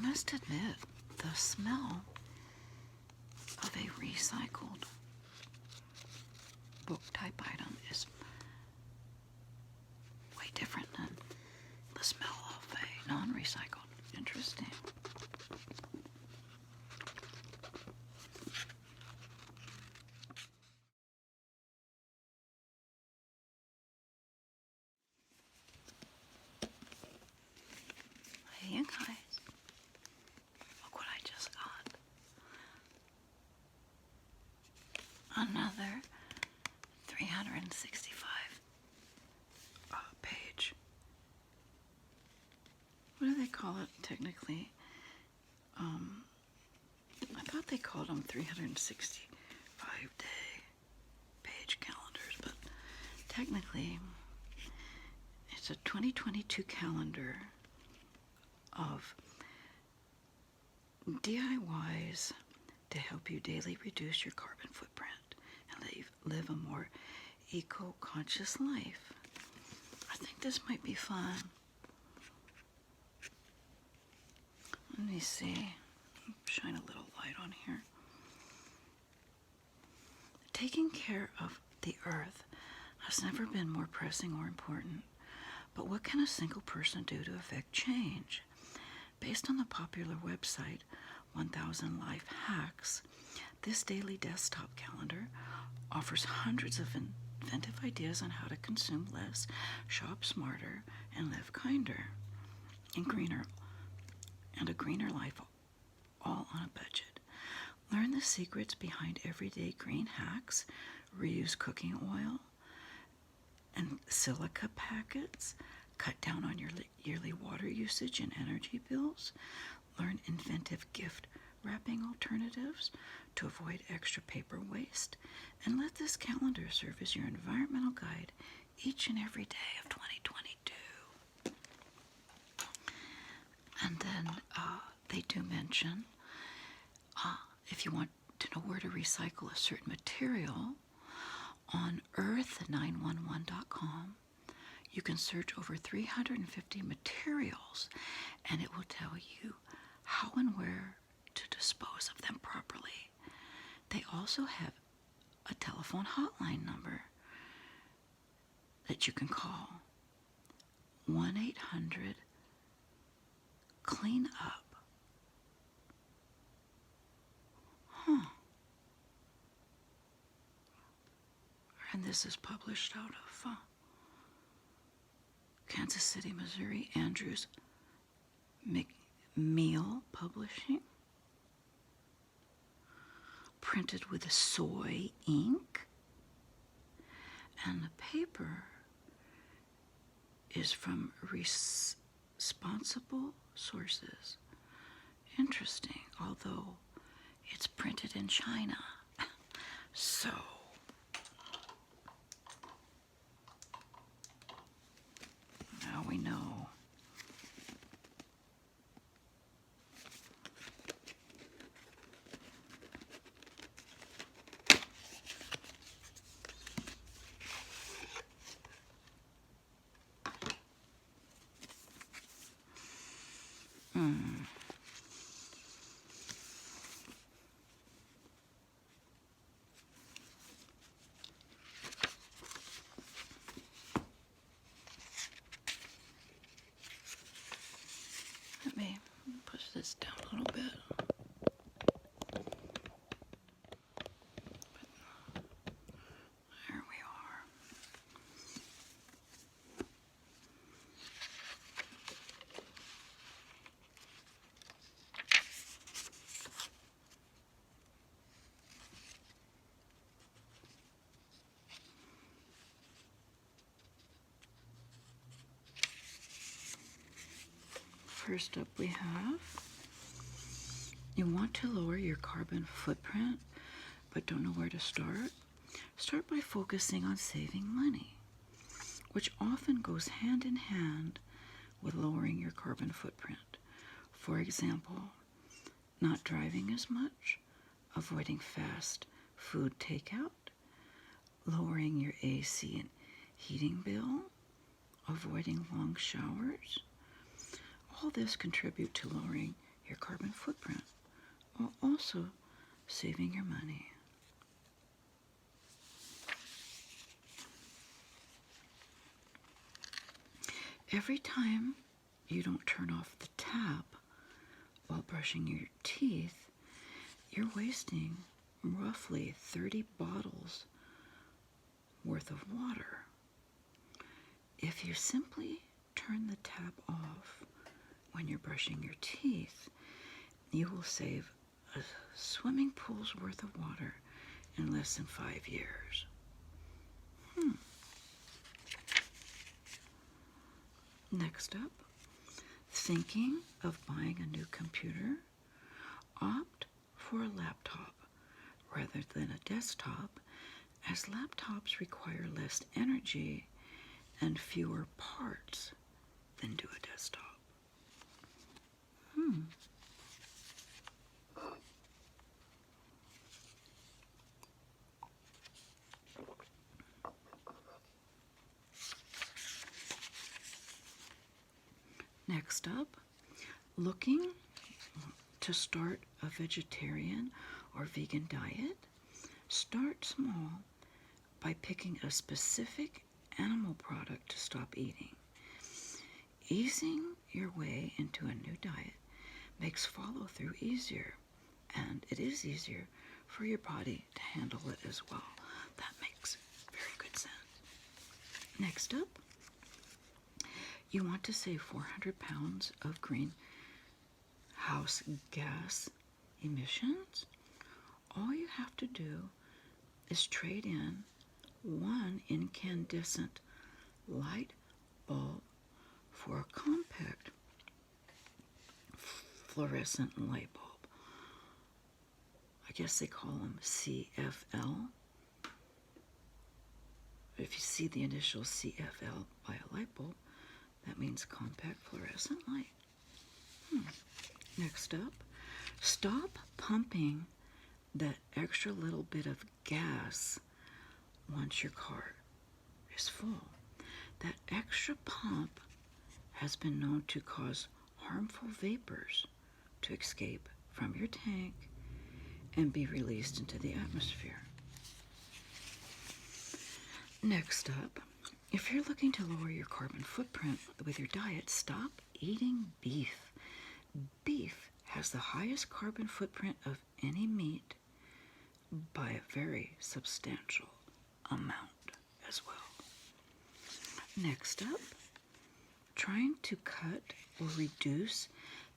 must admit, the smell of a recycled book type item is way different than the smell of a non-recycled. Interesting. Hey, you guys, look what I just got. Another 365 page. What do they call it technically? I thought they called them 365 day page calendars, but technically it's a 2022 calendar of DIYs to help you daily reduce your carbon footprint and live a more eco-conscious life. I think this might be fun. Let me see. Shine a little light on here. Taking care of the earth has never been more pressing or important. But what can a single person do to affect change? Based on the popular website 1000 Life Hacks, this daily desktop calendar offers hundreds of inventive ideas on how to consume less, shop smarter, and live kinder and greener, and a greener life, all on a budget. Learn the secrets behind everyday green hacks, reuse cooking oil and silica packets, cut down on your yearly water usage and energy bills, learn inventive gift wrapping alternatives to avoid extra paper waste, and let this calendar serve as your environmental guide each and every day of 2022. And then they do mention, if you want to know where to recycle a certain material, on earth911.com, you can search over 350 materials, and it will tell you how and where to dispose of them properly. They also have a telephone hotline number that you can call, 1-800-CLEAN-UP. And this is published out of Kansas City, Missouri, Andrews McMeal Publishing. Printed with soy ink. And the paper is from responsible sources. Interesting, although it's printed in China. So, now we know. Let me push this down a little bit. There we are. First up we have, you want to lower your carbon footprint but don't know where to start? Start by focusing on saving money, which often goes hand in hand with lowering your carbon footprint. For example, not driving as much, avoiding fast food takeout, lowering your AC and heating bill, avoiding long showers. All this contribute to lowering your carbon footprint while also saving your money. Every time you don't turn off the tap while brushing your teeth, you're wasting roughly 30 bottles worth of water. If you simply turn the tap off when you're brushing your teeth, you will save a swimming pool's worth of water in less than 5 years. Next up, thinking of buying a new computer? Opt for a laptop rather than a desktop, as laptops require less energy and fewer parts than do a desktop. Next up, looking to start a vegetarian or vegan diet? Start small by picking a specific animal product to stop eating. Easing your way into a new diet makes follow-through easier, and it is easier for your body to handle it as well. That makes very good sense. Next up, you want to save 400 pounds of greenhouse gas emissions? All you have to do is trade in one incandescent light bulb for a compact fluorescent light bulb. I guess they call them CFL. If you see the initial CFL by a light bulb, that means compact fluorescent light. Next up, stop pumping that extra little bit of gas once your car is full. That extra pump has been known to cause harmful vapors to escape from your tank and be released into the atmosphere. Next up, if you're looking to lower your carbon footprint with your diet, stop eating beef. Beef has the highest carbon footprint of any meat by a very substantial amount as well. Next up, trying to cut or reduce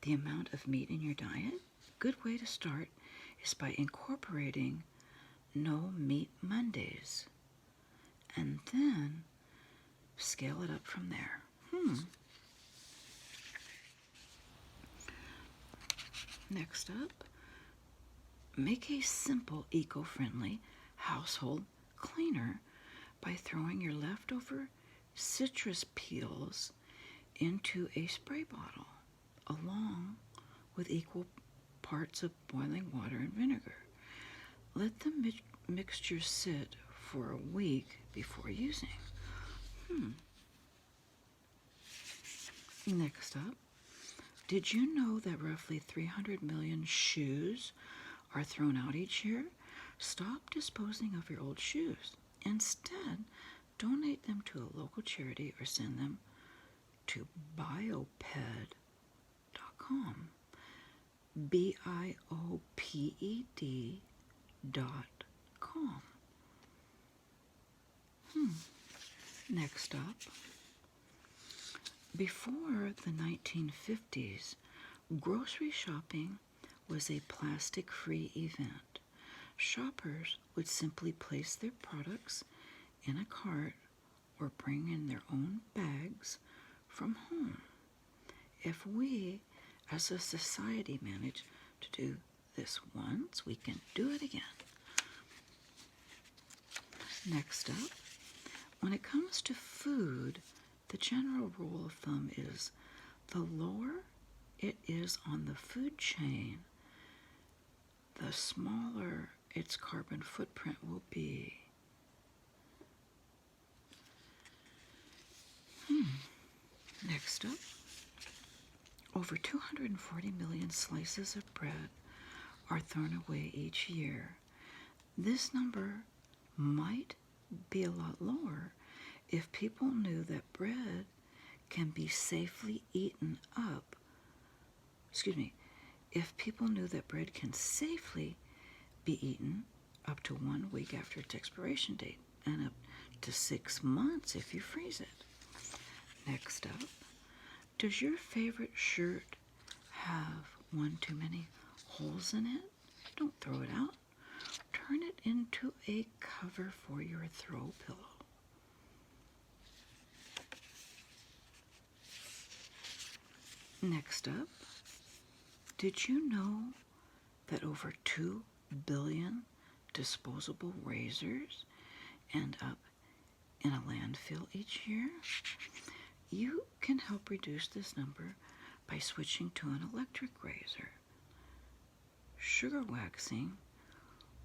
the amount of meat in your diet? A good way to start is by incorporating No Meat Mondays, and then scale it up from there. Next up, make a simple eco-friendly household cleaner by throwing your leftover citrus peels into a spray bottle along with equal parts of boiling water and vinegar. Let the mixture sit for a week before using. Next up, did you know that roughly 300 million shoes are thrown out each year? Stop disposing of your old shoes. Instead, donate them to a local charity or send them to bioped.com. bioped.com. Next up, before the 1950s, grocery shopping was a plastic-free event. Shoppers would simply place their products in a cart or bring in their own bags from home. If we, as a society, manage to do this once, we can do it again. Next up, when it comes to food, the general rule of thumb is the lower it is on the food chain, the smaller its carbon footprint will be. Next up, over Over 240 million slices of bread are thrown away each year. This number might be a lot lower if people knew that bread can be safely eaten up. If people knew that bread can safely be eaten up to 1 week after its expiration date and up to 6 months if you freeze it. Next up, does your favorite shirt have one too many holes in it? Don't throw it out. Turn it into a cover for your throw pillow. Next up, did you know that over 2 billion disposable razors end up in a landfill each year? You can help reduce this number by switching to an electric razor, sugar waxing,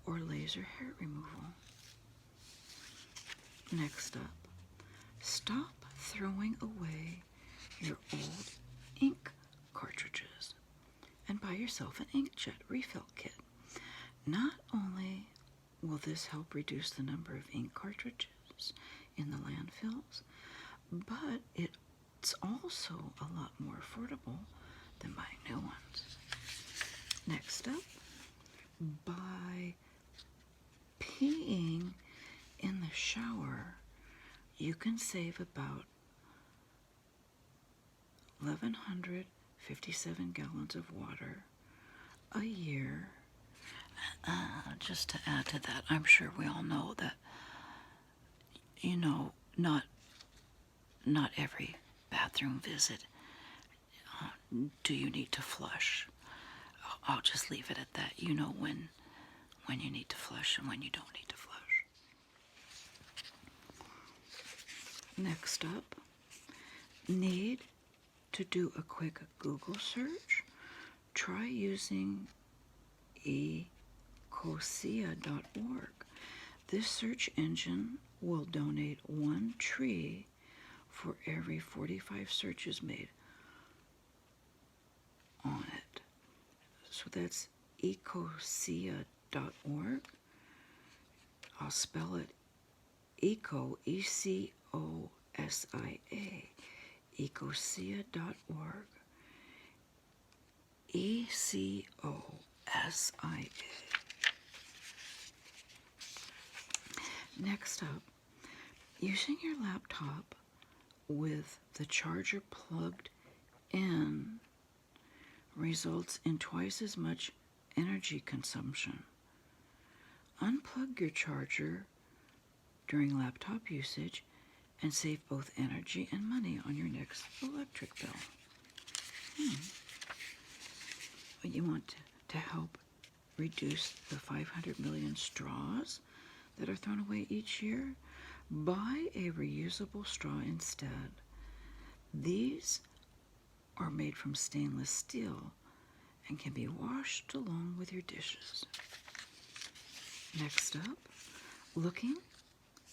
or laser hair removal. Next up, stop throwing away your old ink cartridges and buy yourself an inkjet refill kit. Not only will this help reduce the number of ink cartridges in the landfills, but it's also a lot more affordable than buying new ones. Next up, by peeing in the shower, you can save about 1,157 gallons of water a year. Just to add to that, I'm sure we all know that, not every bathroom visit do you need to flush. I'll just leave it at that. You know when you need to flush and when you don't need to flush. Next up, need to do a quick Google search? Try using ecosia.org. This search engine will donate 1 tree for every 45 searches made on it. So that's ecosia.org. I'll spell it eco, E-C-O-S-I-A, ecosia.org, E-C-O-S-I-A. Next up, using your laptop with the charger plugged in results in twice as much energy consumption. Unplug your charger during laptop usage and save both energy and money on your next electric bill. You want to help reduce the 500 million straws that are thrown away each year? Buy a reusable straw instead. These are made from stainless steel and can be washed along with your dishes. Next up, looking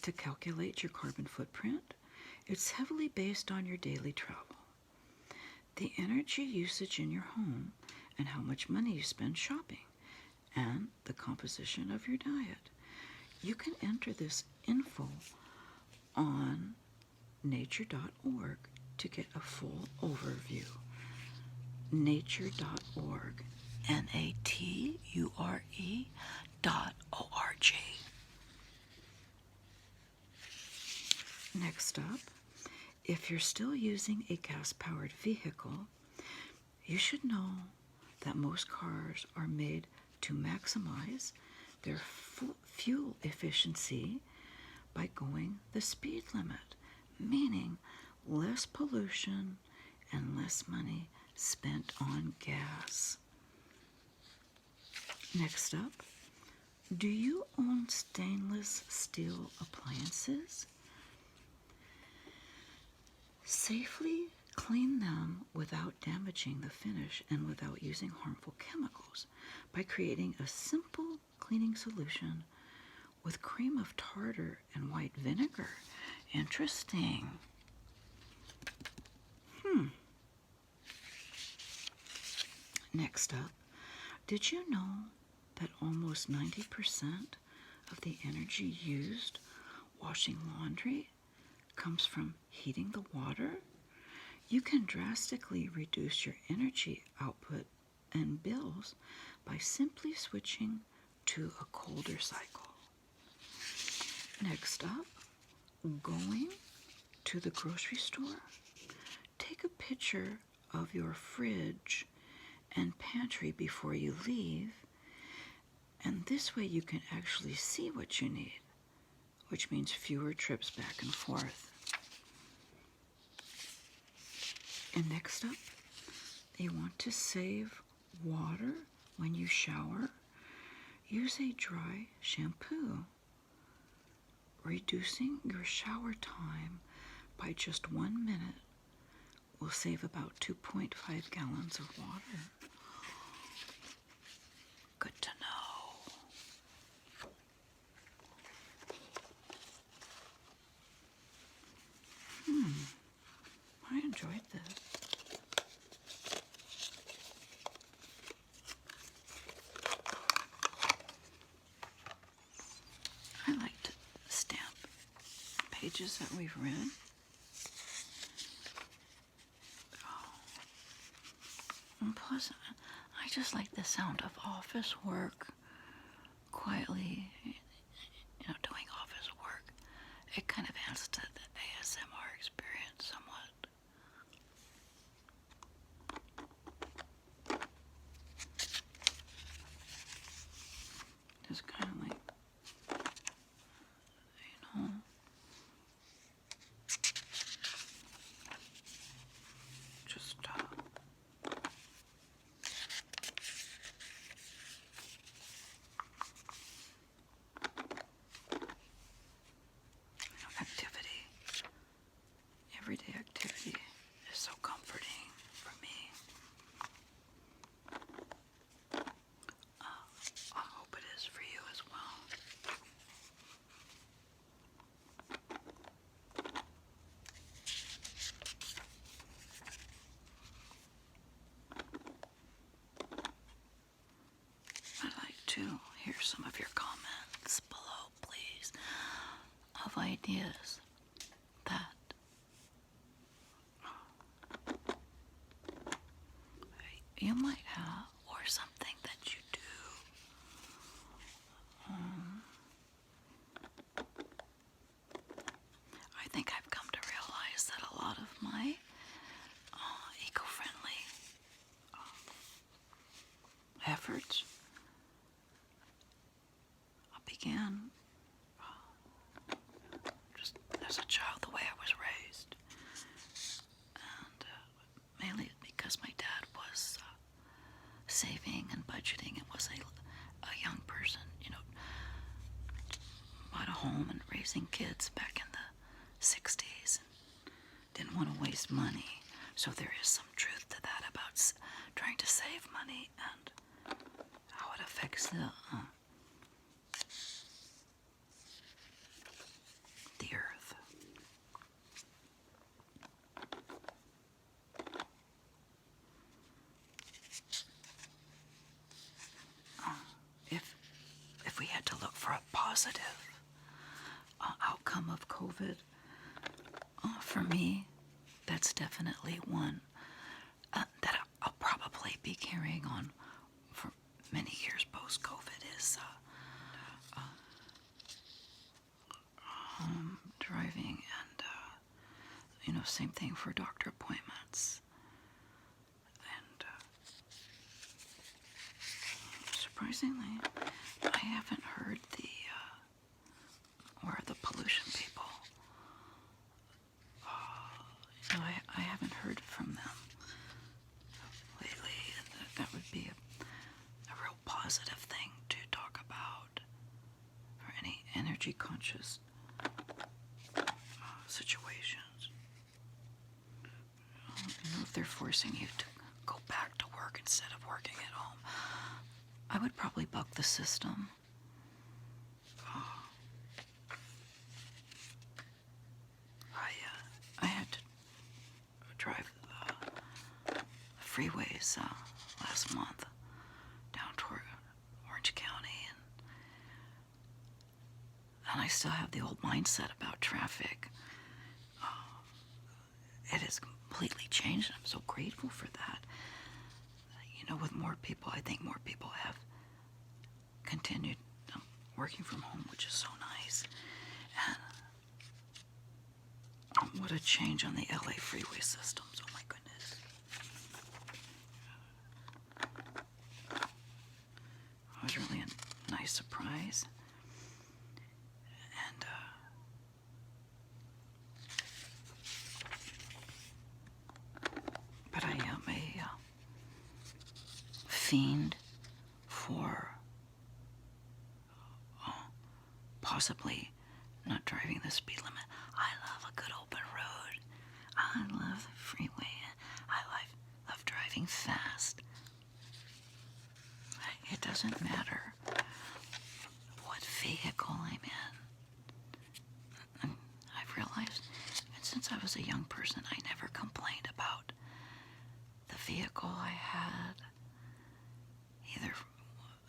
to calculate your carbon footprint? It's heavily based on your daily travel, the energy usage in your home, and how much money you spend shopping, and the composition of your diet. You can enter this info on nature.org to get a full overview. Nature.org, Nature.org. Next up, if you're still using a gas-powered vehicle, you should know that most cars are made to maximize their fuel efficiency by going the speed limit, meaning less pollution and less money spent on gas. Next up, do you own stainless steel appliances? Safely clean them without damaging the finish and without using harmful chemicals by creating a simple cleaning solution with cream of tartar and white vinegar. Interesting. Next up, did you know that almost 90% of the energy used washing laundry comes from heating the water? You can drastically reduce your energy output and bills by simply switching to a colder cycle. Next up, going to the grocery store, take a picture of your fridge and pantry before you leave, and this way you can actually see what you need, which means fewer trips back and forth. And next up, you want to save water when you shower. Use a dry shampoo. Reducing your shower time by just 1 minute will save about 2.5 gallons of water. Good to know. I enjoyed this. I like to stamp pages that we've read. And plus, I just like the sound of office work, quietly, doing office work. It kind of adds to the ASMR experience somewhat. Just kind of like, just activity. Everyday activity is so comforting for me. I hope it is for you as well. I'd like to hear some of your comments below, please, of ideas that you might have, or something that you do. I think I've come to realize that a lot of my eco-friendly efforts began just as a child, the way I was raised, and mainly because my dad was saving and budgeting and was a young person, bought a home and raising kids back in the 60s and didn't want to waste money. So there is some truth to that about trying to save money and how it affects the earth. If we had to look for a positive outcome of COVID, for me, that's definitely one that I'll probably be carrying on for many years post-COVID is driving and, same thing for doctor appointments. And surprisingly, I haven't heard or the pollution people. I haven't heard from them lately, and that would be a real positive thing to talk about for any energy conscious situations. If they're forcing you to go back to work instead of working at home, I would probably buck the system. I had to drive freeways last last month down toward Orange County, and I still have the old mindset about traffic. It has completely changed, and I'm so grateful for that. You know, with more people, I think more people have continued working from home, which is so nice. And what a change on the LA freeway systems. Oh my goodness. It was really a nice surprise. And but I am a fiend for possibly not driving the speed limit. I love a good open road. I love the freeway. I love driving fast. It doesn't matter what vehicle I'm in. And I've realized, and since I was a young person, I never complained about the vehicle I had. Either,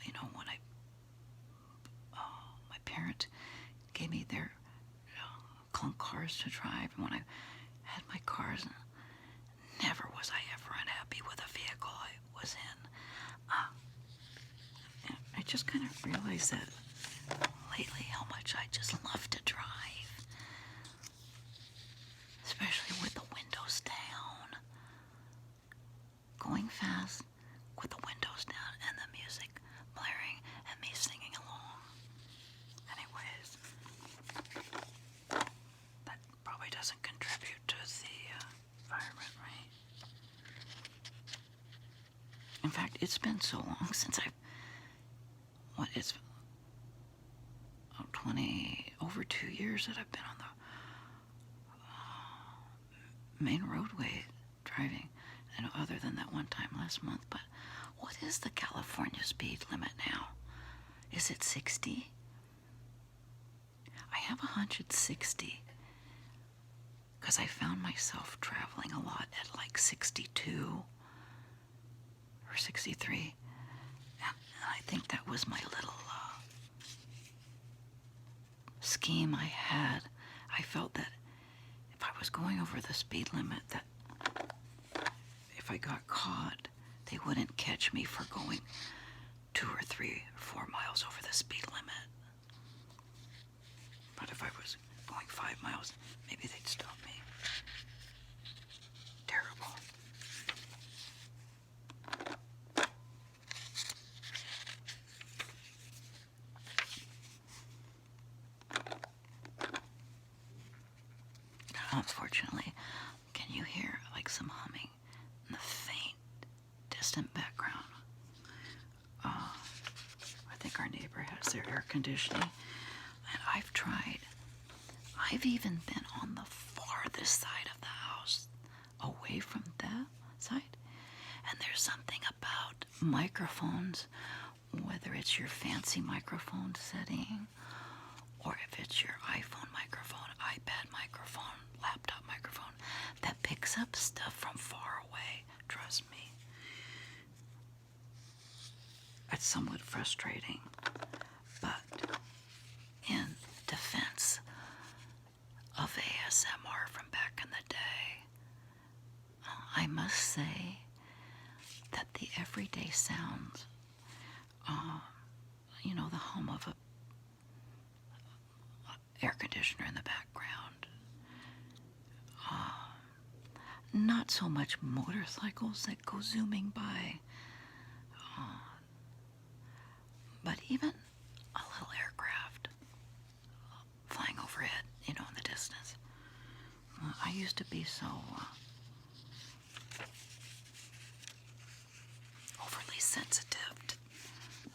you know, when my parents gave me their clunk cars to drive, and when I had my cars, never was I ever unhappy with a vehicle I was in. I just kind of realized that lately how much I just love to drive, especially with the windows down, going fast with the windows down and the music blaring and me singing along. Anyways, that probably doesn't contribute to the environment, right? In fact, it's been so long since it's over 2 years that I've been on the main roadway driving, and other than that one time last month. But what is the California speed limit now? Is it 60? I have a hunch it's 60, because I found myself traveling a lot at like 62 or 63. And I think that was my little scheme I had. I felt that if I was going over the speed limit, that if I got caught, they wouldn't catch me for going 2 or 3 or 4 miles over the speed limit. But if I was going 5 miles, maybe they'd stop me. Terrible. Unfortunately, can you hear like some humming in the faint, distant background? I think our neighbor has their air conditioning, and I've even been on the farthest side of the house, away from that side, and there's something about microphones, whether it's your fancy microphone setting, or if it's your iPhone microphone, iPad microphone, laptop microphone, that picks up stuff from far away. Trust me. It's somewhat frustrating, but in defense of ASMR from back in the day, I must say that the everyday sounds, you know, the hum of a air conditioner in the background, not so much motorcycles that go zooming by, but even a little aircraft flying overhead, you know, in the distance. I used to be so overly sensitive to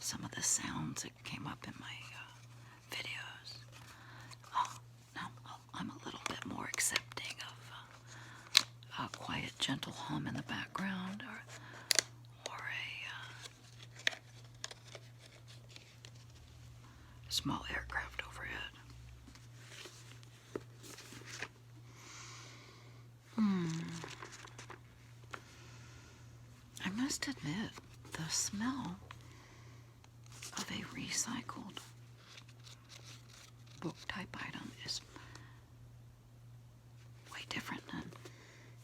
some of the sounds that came up in my videos. Now I'm a little bit more accepting of a quiet, gentle hum in the background, or a small aircraft overhead. I must admit, the the smell of a recycled book type item is way different than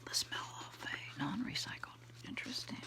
the smell of a non-recycled. Interesting.